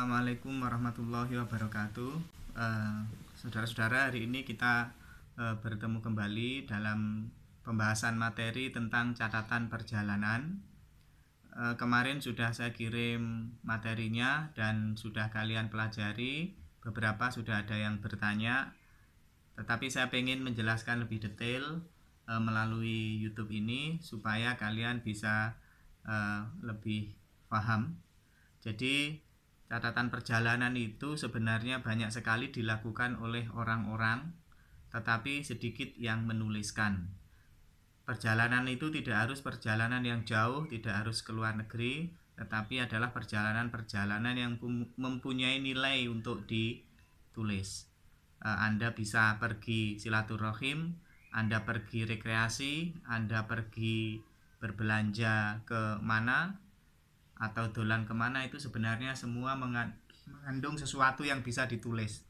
Assalamualaikum warahmatullahi wabarakatuh. Saudara-saudara, hari ini kita bertemu kembali dalam pembahasan materi tentang catatan perjalanan. Kemarin sudah saya kirim materinya dan sudah kalian pelajari. Beberapa sudah ada yang bertanya, tetapi saya ingin menjelaskan lebih detail melalui YouTube ini supaya kalian bisa lebih paham. Jadi catatan perjalanan itu sebenarnya banyak sekali dilakukan oleh orang-orang, tetapi sedikit yang menuliskan. Perjalanan itu tidak harus perjalanan yang jauh, tidak harus ke luar negeri, tetapi adalah perjalanan-perjalanan yang mempunyai nilai untuk ditulis. Anda bisa pergi silaturahim, Anda pergi rekreasi, Anda pergi berbelanja ke mana, atau dolan kemana, itu sebenarnya semua mengandung sesuatu yang bisa ditulis.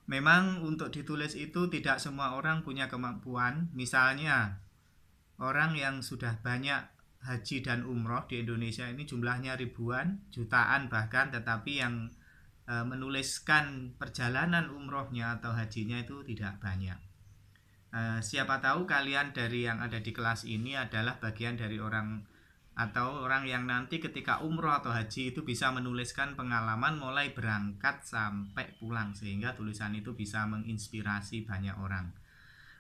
Memang untuk ditulis itu tidak semua orang punya kemampuan. Misalnya orang yang sudah banyak haji dan umroh di Indonesia ini jumlahnya ribuan, jutaan bahkan, tetapi yang menuliskan perjalanan umrohnya atau hajinya itu tidak banyak. Siapa tahu kalian dari yang ada di kelas ini adalah bagian dari orang yang nanti ketika umroh atau haji itu bisa menuliskan pengalaman mulai berangkat sampai pulang, sehingga tulisan itu bisa menginspirasi banyak orang.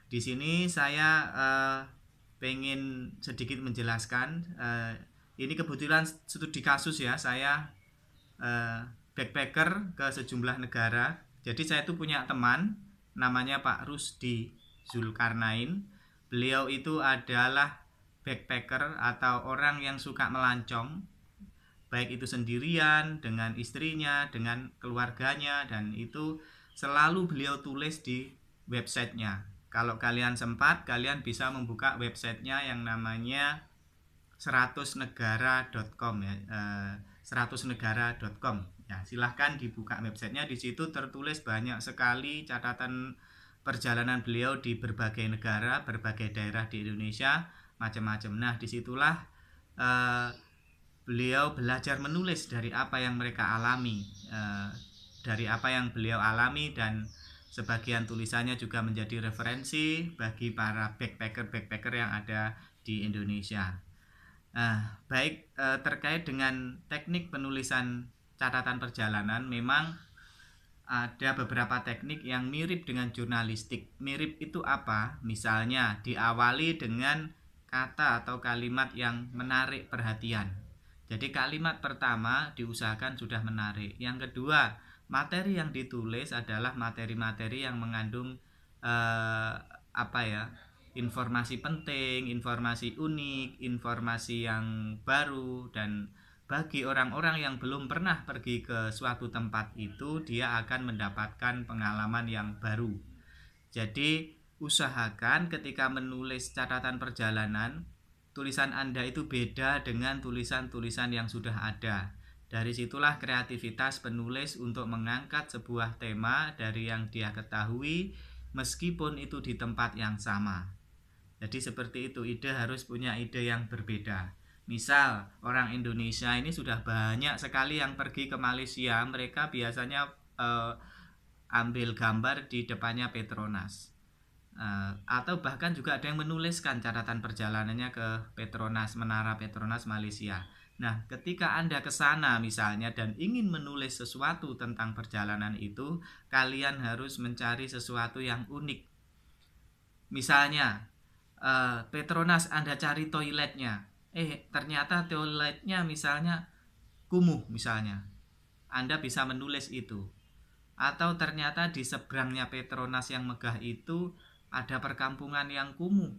Di sini saya pengen sedikit menjelaskan, ini kebetulan studi kasus ya, saya backpacker ke sejumlah negara. Jadi saya itu punya teman namanya Pak Rusdi Zulkarnain. Beliau itu adalah backpacker atau orang yang suka melancong, baik itu sendirian, dengan istrinya, dengan keluarganya, dan itu selalu beliau tulis di websitenya. Kalau kalian sempat, kalian bisa membuka websitenya yang namanya 100negara.com ya, 100negara.com. Ya, silahkan dibuka websitenya. Di situ tertulis banyak sekali catatan perjalanan beliau di berbagai negara, berbagai daerah di Indonesia, macam-macam. Nah, disitulah beliau belajar menulis dari apa yang mereka alami, dari apa yang beliau alami, dan sebagian tulisannya juga menjadi referensi bagi para backpacker yang ada di Indonesia. Baik, terkait dengan teknik penulisan catatan perjalanan, memang ada beberapa teknik yang mirip dengan jurnalistik. Mirip itu apa? Misalnya diawali dengan kata atau kalimat yang menarik perhatian. Jadi kalimat pertama diusahakan sudah menarik. Yang kedua, materi yang ditulis adalah materi-materi yang mengandung informasi penting, informasi unik, informasi yang baru. Dan bagi orang-orang yang belum pernah pergi ke suatu tempat itu, dia akan mendapatkan pengalaman yang baru. Jadi usahakan ketika menulis catatan perjalanan, tulisan Anda itu beda dengan tulisan-tulisan yang sudah ada. Dari situlah kreativitas penulis untuk mengangkat sebuah tema dari yang dia ketahui, meskipun itu di tempat yang sama. Jadi seperti itu, ide harus punya ide yang berbeda. Misal orang Indonesia ini sudah banyak sekali yang pergi ke Malaysia, mereka biasanya ambil gambar di depannya Petronas, atau bahkan juga ada yang menuliskan catatan perjalanannya ke Petronas, Menara Petronas Malaysia. Nah, ketika Anda ke sana misalnya dan ingin menulis sesuatu tentang perjalanan itu, kalian harus mencari sesuatu yang unik. Misalnya Petronas, Anda cari toiletnya, ternyata toiletnya misalnya kumuh misalnya, Anda bisa menulis itu. Atau ternyata di seberangnya Petronas yang megah itu ada perkampungan yang kumuh,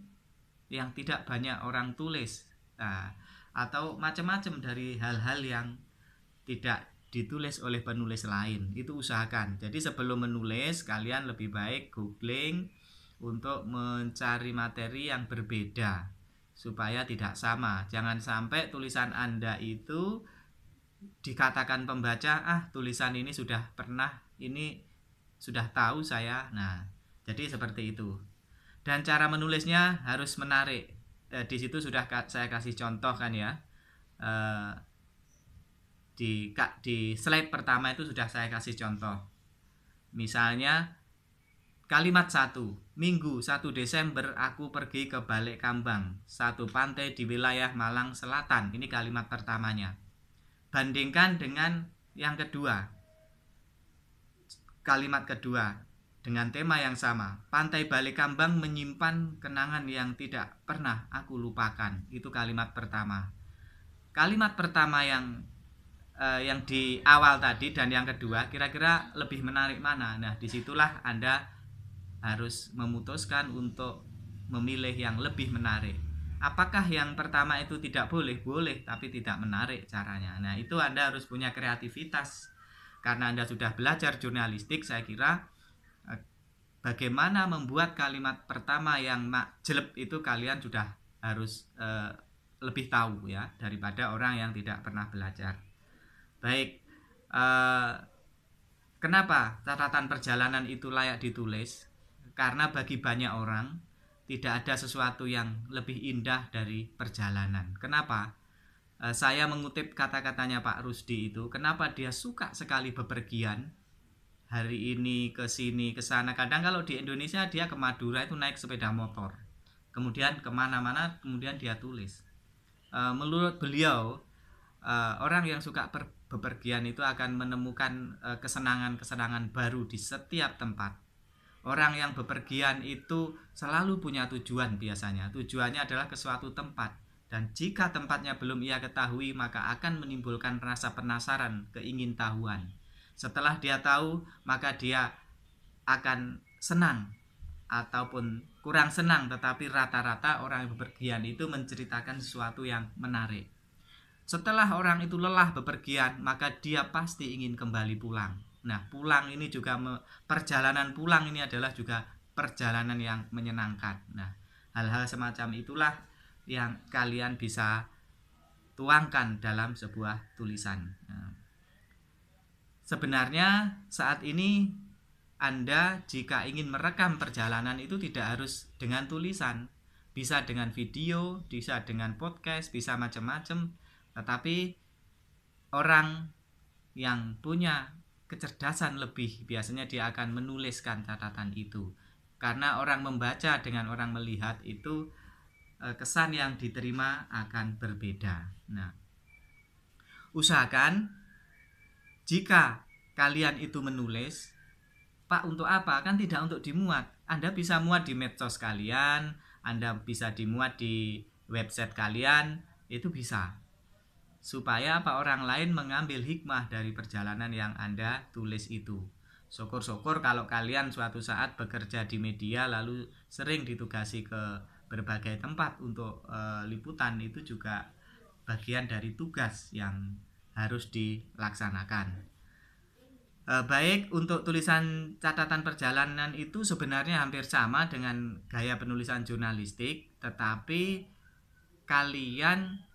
yang tidak banyak orang tulis. Atau macam-macam dari hal-hal yang tidak ditulis oleh penulis lain. Itu usahakan. Jadi sebelum menulis, kalian lebih baik googling untuk mencari materi yang berbeda supaya tidak sama. Jangan sampai tulisan Anda itu dikatakan pembaca, tulisan ini sudah pernah, ini sudah tahu saya. Nah, jadi seperti itu. Dan cara menulisnya harus menarik. Di situ sudah saya kasih contoh kan ya. Di slide pertama itu sudah saya kasih contoh. Misalnya kalimat 1, Minggu 1 Desember aku pergi ke Balekambang, satu pantai di wilayah Malang Selatan. Ini kalimat pertamanya. Bandingkan dengan yang kedua. Kalimat kedua dengan tema yang sama. Pantai Balekambang menyimpan kenangan yang tidak pernah aku lupakan. Itu kalimat pertama. Kalimat pertama yang di awal tadi dan yang kedua kira-kira lebih menarik mana? Nah, disitulah Anda harus memutuskan untuk memilih yang lebih menarik. Apakah yang pertama itu tidak boleh? Boleh, tapi tidak menarik caranya. Nah, itu Anda harus punya kreativitas. Karena Anda sudah belajar jurnalistik, saya kira bagaimana membuat kalimat pertama yang jelek itu kalian sudah harus lebih tahu ya daripada orang yang tidak pernah belajar. Baik, kenapa catatan perjalanan itu layak ditulis? Karena bagi banyak orang tidak ada sesuatu yang lebih indah dari perjalanan. Kenapa? Saya mengutip kata-katanya Pak Rusdi itu, kenapa dia suka sekali bepergian, hari ini ke sini ke sana. Kadang kalau di Indonesia dia ke Madura itu naik sepeda motor, kemudian kemana-mana kemudian dia tulis. Menurut beliau, orang yang suka bepergian itu akan menemukan kesenangan-kesenangan baru di setiap tempat. Orang yang bepergian itu selalu punya tujuan biasanya. Tujuannya adalah ke suatu tempat. Dan jika tempatnya belum ia ketahui, maka akan menimbulkan rasa penasaran, keingintahuan. Setelah dia tahu, maka dia akan senang ataupun kurang senang. Tetapi rata-rata orang yang bepergian itu menceritakan sesuatu yang menarik. Setelah orang itu lelah bepergian, maka dia pasti ingin kembali pulang. Nah, pulang ini juga perjalanan pulang ini adalah juga perjalanan yang menyenangkan. Nah, hal-hal semacam itulah yang kalian bisa tuangkan dalam sebuah tulisan. Nah, sebenarnya saat ini Anda jika ingin merekam perjalanan itu tidak harus dengan tulisan. Bisa dengan video, bisa dengan podcast, bisa macam-macam. Tetapi orang yang punya kecerdasan lebih biasanya dia akan menuliskan catatan itu. Karena orang membaca dengan orang melihat itu kesan yang diterima akan berbeda. Nah, usahakan jika kalian itu menulis, Pak, untuk apa? Kan tidak untuk dimuat. Anda bisa muat di medsos kalian, Anda bisa dimuat di website kalian, itu bisa. Supaya apa, orang lain mengambil hikmah dari perjalanan yang Anda tulis itu. Syukur-syukur kalau kalian suatu saat bekerja di media lalu sering ditugasi ke berbagai tempat untuk liputan, itu juga bagian dari tugas yang harus dilaksanakan. Baik, untuk tulisan catatan perjalanan itu sebenarnya hampir sama dengan gaya penulisan jurnalistik, tetapi kalian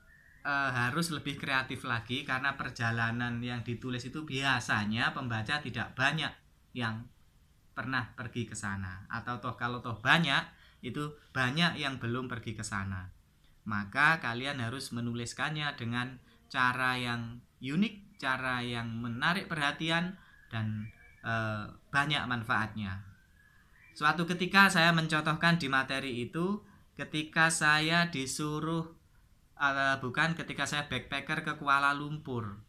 harus lebih kreatif lagi karena perjalanan yang ditulis itu biasanya pembaca tidak banyak yang pernah pergi ke sana, atau kalau banyak itu banyak yang belum pergi ke sana. Maka kalian harus menuliskannya dengan cara yang unik, cara yang menarik perhatian dan banyak manfaatnya. Suatu ketika saya mencontohkan di materi itu ketika saya disuruh ketika saya backpacker ke Kuala Lumpur.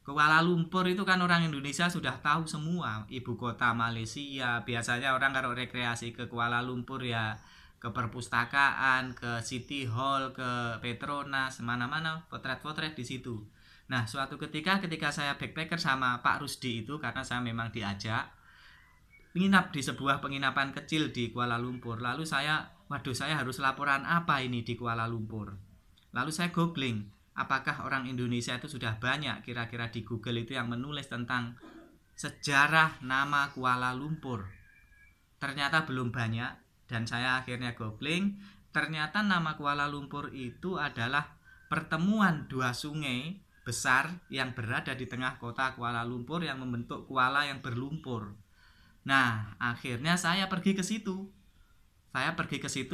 Kuala Lumpur itu kan orang Indonesia sudah tahu semua, ibu kota Malaysia. Biasanya orang kalau rekreasi ke Kuala Lumpur ya ke perpustakaan, ke City Hall, ke Petronas, mana-mana potret-potret di situ. Nah, suatu ketika saya backpacker sama Pak Rusdi itu, karena saya memang diajak menginap di sebuah penginapan kecil di Kuala Lumpur. Lalu saya harus laporan apa ini di Kuala Lumpur. Lalu saya googling, apakah orang Indonesia itu sudah banyak kira-kira di Google itu yang menulis tentang sejarah nama Kuala Lumpur. Ternyata belum banyak, dan saya akhirnya googling, ternyata nama Kuala Lumpur itu adalah pertemuan dua sungai besar yang berada di tengah kota Kuala Lumpur yang membentuk kuala yang berlumpur. Nah, akhirnya saya pergi ke situ.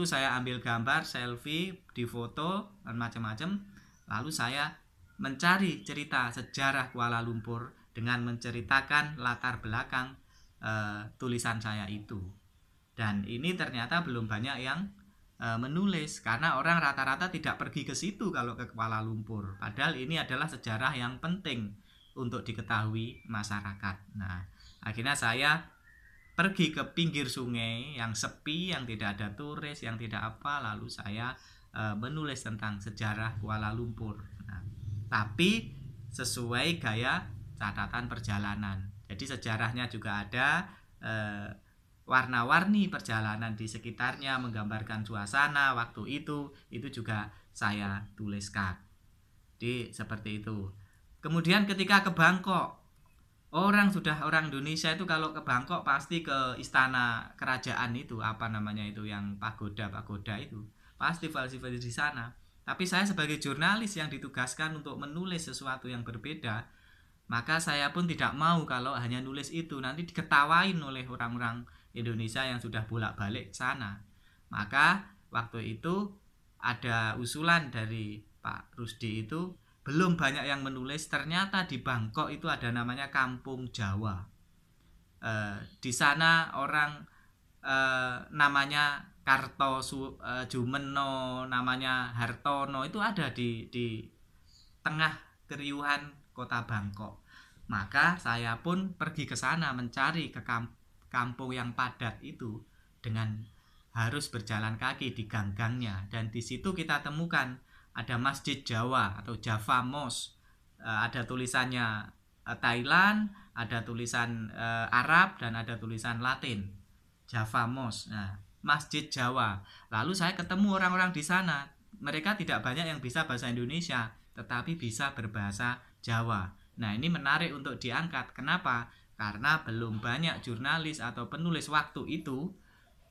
Saya ambil gambar, selfie, difoto, dan macam-macam. Lalu saya mencari cerita sejarah Kuala Lumpur dengan menceritakan latar belakang tulisan saya itu. Dan ini ternyata belum banyak yang menulis karena orang rata-rata tidak pergi ke situ kalau ke Kuala Lumpur. Padahal ini adalah sejarah yang penting untuk diketahui masyarakat. Nah, akhirnya saya pergi ke pinggir sungai yang sepi, yang tidak ada turis, yang tidak apa, lalu saya menulis tentang sejarah Kuala Lumpur. Nah, tapi sesuai gaya catatan perjalanan. Jadi sejarahnya juga ada, warna-warni perjalanan di sekitarnya, menggambarkan suasana waktu itu juga saya tuliskan. Jadi seperti itu. Kemudian ketika ke Bangkok, orang Indonesia itu kalau ke Bangkok pasti ke istana kerajaan itu, apa namanya itu, yang pagoda itu, pasti falsifat di sana. Tapi saya sebagai jurnalis yang ditugaskan untuk menulis sesuatu yang berbeda, maka saya pun tidak mau kalau hanya nulis itu nanti diketawain oleh orang-orang Indonesia yang sudah bolak-balik sana. Maka waktu itu ada usulan dari Pak Rusdi itu, belum banyak yang menulis, ternyata di Bangkok itu ada namanya Kampung Jawa. Di sana orang namanya Jumeno, namanya Hartono, itu ada di tengah keriuhan kota Bangkok. Maka saya pun pergi ke sana mencari ke kampung yang padat itu dengan harus berjalan kaki di gang-gangnya, dan di situ kita temukan ada Masjid Jawa atau Java Mosque. Ada tulisannya Thailand, ada tulisan Arab, dan ada tulisan Latin. Java Mosque. Nah, Masjid Jawa. Lalu saya ketemu orang-orang di sana. Mereka tidak banyak yang bisa bahasa Indonesia, tetapi bisa berbahasa Jawa. Nah, ini menarik untuk diangkat. Kenapa? Karena belum banyak jurnalis atau penulis waktu itu,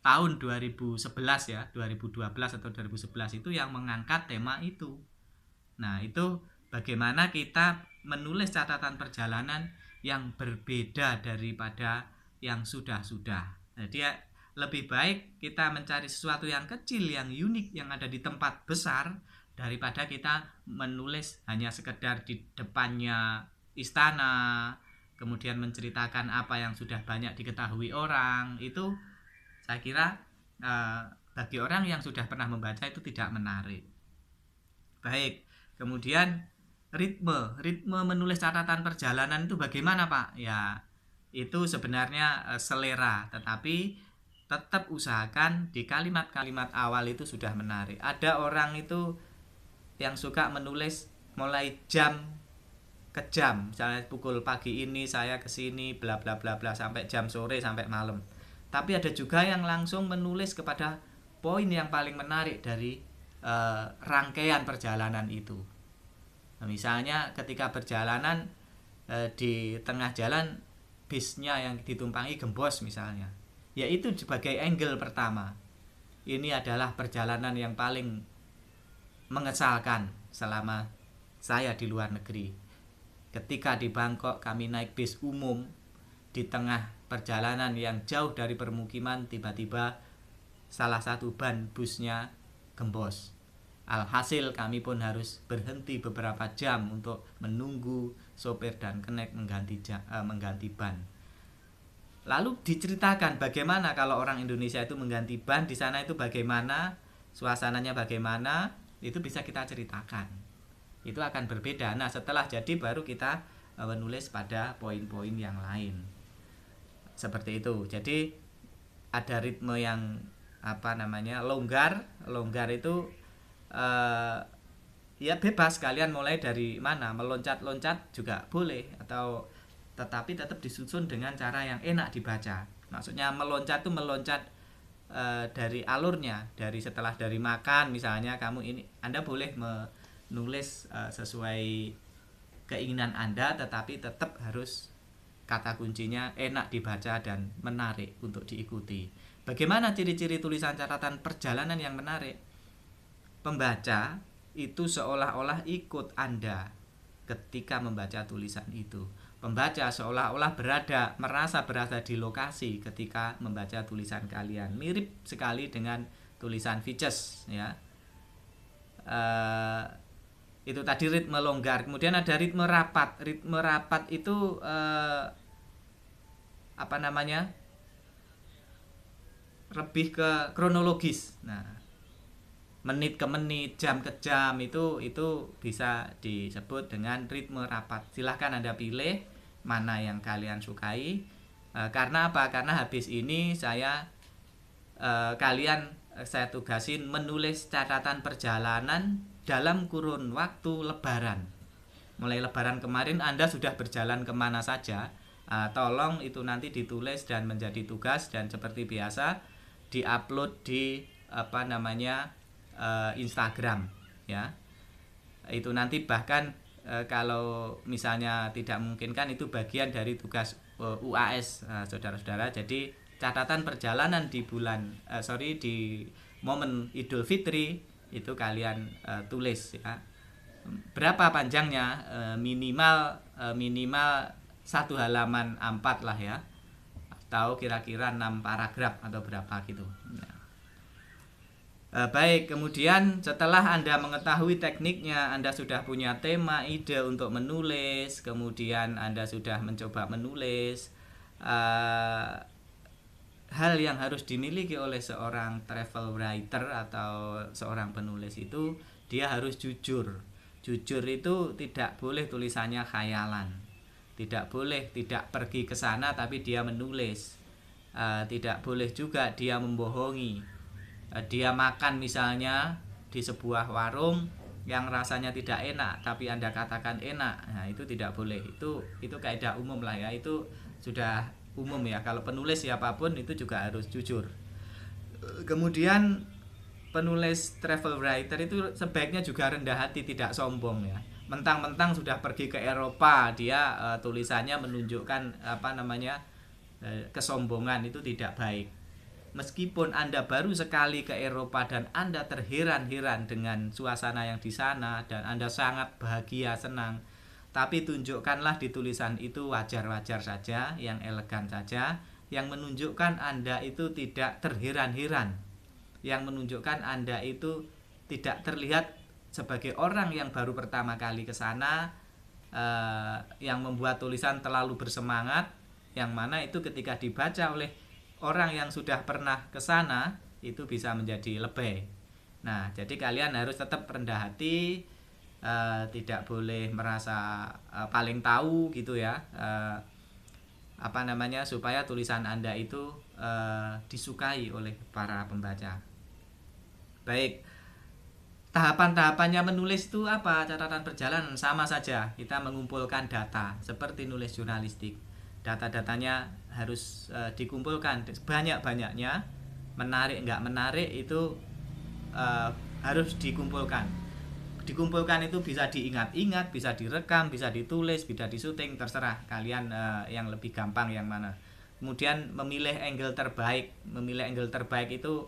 tahun 2011 ya, 2012 atau 2011 itu, yang mengangkat tema itu. Nah, itu bagaimana kita menulis catatan perjalanan yang berbeda daripada yang sudah-sudah. Jadi lebih baik kita mencari sesuatu yang kecil, yang unik, yang ada di tempat besar, daripada kita menulis hanya sekedar di depannya istana, kemudian menceritakan apa yang sudah banyak diketahui orang. Itu saya kira bagi orang yang sudah pernah membaca itu tidak menarik. Baik, kemudian ritme menulis catatan perjalanan itu bagaimana, Pak? Ya, itu sebenarnya selera, tetapi tetap usahakan di kalimat-kalimat awal itu sudah menarik. Ada orang itu yang suka menulis mulai jam ke jam, misalnya pukul pagi ini saya kesini bla bla bla bla sampai jam sore, sampai malam. Tapi ada juga yang langsung menulis kepada poin yang paling menarik dari rangkaian perjalanan itu. Nah, misalnya ketika perjalanan di tengah jalan bisnya yang ditumpangi gembos misalnya, yaitu sebagai angle pertama. Ini adalah perjalanan yang paling mengesalkan selama saya di luar negeri. Ketika di Bangkok kami naik bis umum, di tengah perjalanan yang jauh dari permukiman, tiba-tiba salah satu ban busnya gembos. Alhasil kami pun harus berhenti beberapa jam untuk menunggu sopir dan kenek mengganti ban. Lalu diceritakan bagaimana kalau orang Indonesia itu mengganti ban di sana itu bagaimana, suasananya bagaimana, itu bisa kita ceritakan. Itu akan berbeda. Nah, setelah jadi baru kita menulis pada poin-poin yang lain. Seperti itu. Jadi ada ritme yang longgar itu ya bebas, kalian mulai dari mana, meloncat-loncat juga boleh, atau tetapi tetap disusun dengan cara yang enak dibaca. Maksudnya meloncat itu meloncat dari alurnya, setelah dari makan misalnya, Anda boleh menulis sesuai keinginan Anda, tetapi tetap harus kata kuncinya enak dibaca dan menarik untuk diikuti. Bagaimana ciri-ciri tulisan catatan perjalanan yang menarik? Pembaca itu seolah-olah ikut Anda ketika membaca tulisan itu. Pembaca seolah-olah merasa berada di lokasi ketika membaca tulisan kalian. Mirip sekali dengan tulisan Vices ya. Itu tadi ritme longgar. Kemudian ada ritme rapat. Ritme rapat itu lebih ke kronologis. Nah, menit ke menit, jam ke jam itu bisa disebut dengan ritme rapat. Silahkan Anda pilih mana yang kalian sukai. Karena apa? Karena habis ini saya tugasin menulis catatan perjalanan dalam kurun waktu Lebaran. Mulai Lebaran kemarin Anda sudah berjalan kemana saja. Tolong itu nanti ditulis dan menjadi tugas, dan seperti biasa diupload di Instagram ya. Itu nanti bahkan kalau misalnya tidak memungkinkan, itu bagian dari tugas UAS saudara-saudara. Jadi catatan perjalanan di momen Idul Fitri itu kalian tulis ya. Berapa panjangnya? Minimal 1 halaman A4 lah ya, atau kira-kira 6 paragraf atau berapa gitu. Baik, kemudian setelah Anda mengetahui tekniknya, Anda sudah punya tema, ide untuk menulis, kemudian Anda sudah mencoba menulis. Hal yang harus dimiliki oleh seorang travel writer atau seorang penulis itu, dia harus jujur. Jujur itu tidak boleh tulisannya khayalan. Tidak boleh tidak pergi ke sana tapi dia menulis. Tidak boleh juga dia membohongi. Dia makan misalnya di sebuah warung yang rasanya tidak enak tapi Anda katakan enak. Nah, itu tidak boleh. Itu kaidah umum lah ya. Itu sudah umum ya. Kalau penulis siapapun itu juga harus jujur. Kemudian penulis travel writer itu sebaiknya juga rendah hati, tidak sombong ya. Mentang-mentang sudah pergi ke Eropa, dia tulisannya menunjukkan kesombongan. Itu tidak baik. Meskipun Anda baru sekali ke Eropa dan Anda terheran-heran dengan suasana yang di sana dan Anda sangat bahagia, senang, tapi tunjukkanlah di tulisan itu wajar-wajar saja, yang elegan saja, yang menunjukkan Anda itu tidak terheran-heran, yang menunjukkan Anda itu tidak terlihat sebagai orang yang baru pertama kali ke sana, yang membuat tulisan terlalu bersemangat, yang mana itu ketika dibaca oleh orang yang sudah pernah ke sana itu bisa menjadi lebay. Nah, jadi kalian harus tetap rendah hati, tidak boleh merasa paling tahu gitu ya. Supaya tulisan Anda itu disukai oleh para pembaca. Baik. Tahapan-tahapannya menulis itu apa? Catatan perjalanan sama saja. Kita mengumpulkan data seperti nulis jurnalistik. Data-datanya harus dikumpulkan banyak-banyaknya. Menarik nggak menarik itu harus dikumpulkan. Dikumpulkan itu bisa diingat-ingat, bisa direkam, bisa ditulis, bisa disuting, terserah kalian yang lebih gampang yang mana. Kemudian memilih angle terbaik. Memilih angle terbaik itu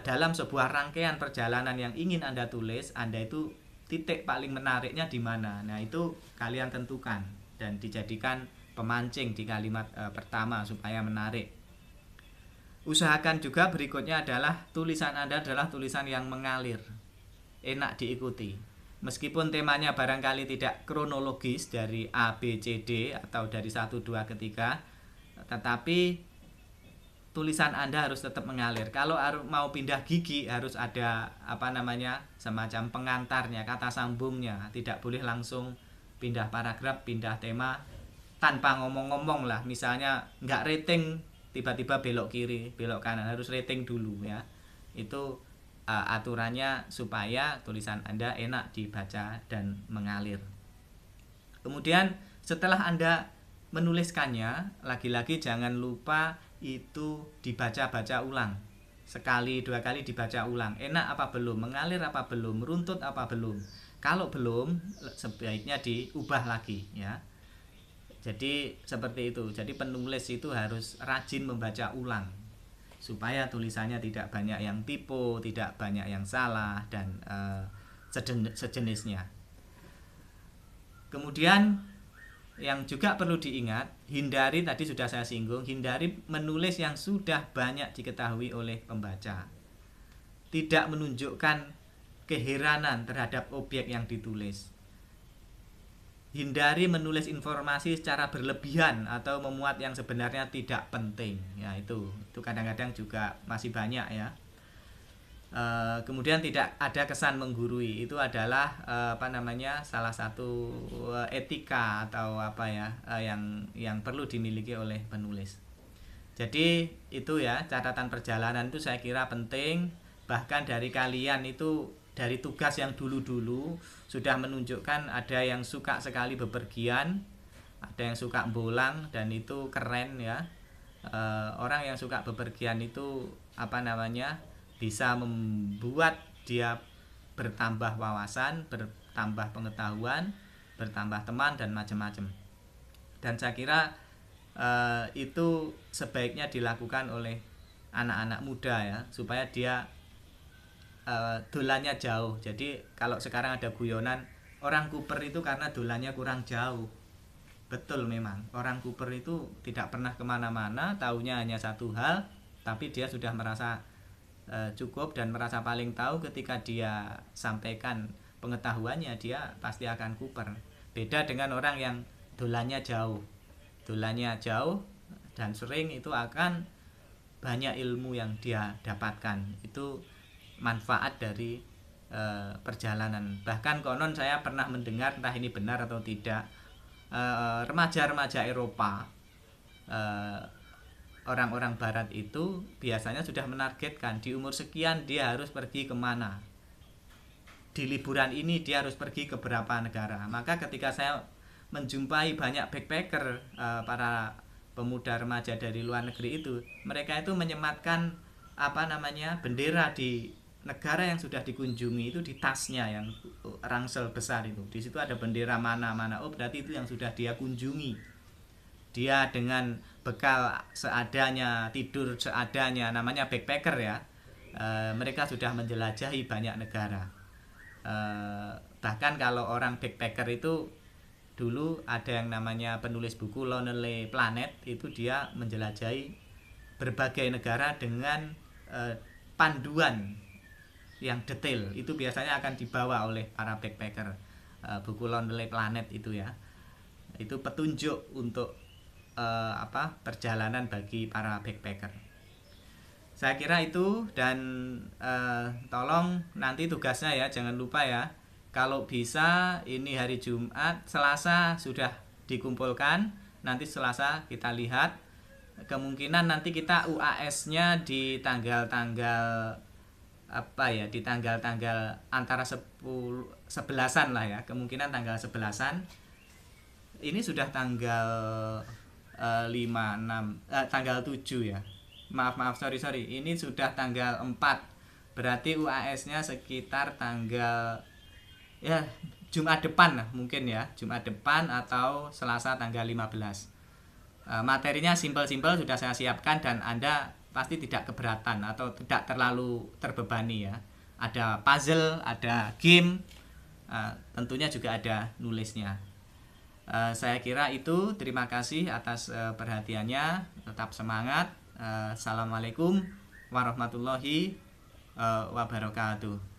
dalam sebuah rangkaian perjalanan yang ingin Anda tulis, Anda itu titik paling menariknya di mana. Nah, itu kalian tentukan dan dijadikan pemancing di kalimat pertama supaya menarik. Usahakan juga berikutnya adalah tulisan Anda adalah tulisan yang mengalir, enak diikuti. Meskipun temanya barangkali tidak kronologis dari A, B, C, D atau dari 1, 2 ke 3, tetapi tulisan Anda harus tetap mengalir. Kalau mau pindah gigi harus ada semacam pengantarnya, kata sambungnya. Tidak boleh langsung pindah paragraf, pindah tema tanpa ngomong-ngomong lah. Misalnya nggak rating tiba-tiba belok kiri, belok kanan, harus rating dulu ya. Itu aturannya supaya tulisan Anda enak dibaca dan mengalir. Kemudian setelah Anda menuliskannya, lagi-lagi jangan lupa itu dibaca-baca ulang. Sekali, 2 kali dibaca ulang. Enak apa belum? Mengalir apa belum? Runtut apa belum? Kalau belum, sebaiknya diubah lagi ya. Jadi seperti itu. Jadi penulis itu harus rajin membaca ulang supaya tulisannya tidak banyak yang typo, tidak banyak yang salah dan sejenisnya. Kemudian yang juga perlu diingat, hindari, tadi sudah saya singgung, hindari menulis yang sudah banyak diketahui oleh pembaca. Tidak menunjukkan keheranan terhadap objek yang ditulis. Hindari menulis informasi secara berlebihan atau memuat yang sebenarnya tidak penting. Ya, itu kadang-kadang juga masih banyak ya. Kemudian tidak ada kesan menggurui. Itu adalah salah satu etika atau yang perlu dimiliki oleh penulis. Jadi itu ya, catatan perjalanan itu saya kira penting. Bahkan dari kalian itu, dari tugas yang dulu-dulu sudah menunjukkan ada yang suka sekali bepergian, ada yang suka bolang, dan itu keren ya. Orang yang suka bepergian itu bisa membuat dia bertambah wawasan, bertambah pengetahuan, bertambah teman dan macam-macam. Dan saya kira itu sebaiknya dilakukan oleh anak-anak muda ya, supaya dia dolannya jauh. Jadi kalau sekarang ada guyonan orang Cooper itu karena dolannya kurang jauh. Betul, memang orang Cooper itu tidak pernah kemana-mana, taunya hanya satu hal, tapi dia sudah merasa cukup dan merasa paling tahu. Ketika dia sampaikan pengetahuannya, dia pasti akan Cooper. Beda dengan orang yang dolannya jauh dan sering, itu akan banyak ilmu yang dia dapatkan. Itu manfaat dari perjalanan. Bahkan konon saya pernah mendengar, entah ini benar atau tidak, remaja-remaja Eropa, orang-orang barat itu biasanya sudah menargetkan di umur sekian dia harus pergi kemana, di liburan ini dia harus pergi ke beberapa negara. Maka ketika saya menjumpai banyak backpacker, para pemuda remaja dari luar negeri itu, mereka itu menyematkan bendera di negara yang sudah dikunjungi itu di tasnya yang ransel besar itu. Di situ ada bendera mana-mana. Oh, berarti itu yang sudah dia kunjungi. Dia dengan bekal seadanya, tidur seadanya, namanya backpacker ya. Mereka sudah menjelajahi banyak negara. Bahkan kalau orang backpacker itu, dulu ada yang namanya penulis buku Lonely Planet, itu dia menjelajahi berbagai negara dengan panduan yang detail. Itu biasanya akan dibawa oleh para backpacker, buku Lonely Planet itu ya. Itu petunjuk untuk perjalanan bagi para backpacker. Saya kira itu. Dan tolong nanti tugasnya ya, jangan lupa ya, kalau bisa ini hari Jumat, Selasa sudah dikumpulkan. Nanti Selasa kita lihat. Kemungkinan nanti kita UAS-nya di tanggal-tanggal di tanggal-tanggal antara 11-an lah ya, kemungkinan tanggal 11-an. Ini sudah tanggal 5, 6, tanggal 7 ya. Maaf, sorry. Ini sudah tanggal 4. Berarti UAS-nya sekitar tanggal ya Jumat depan lah mungkin ya, Jumat depan atau Selasa tanggal 15. Materinya simpel-simpel sudah saya siapkan dan Anda pasti tidak keberatan atau tidak terlalu terbebani ya. Ada puzzle, ada game, tentunya juga ada nulisnya. Saya kira itu. Terima kasih atas perhatiannya. Tetap semangat. Assalamualaikum warahmatullahi wabarakatuh.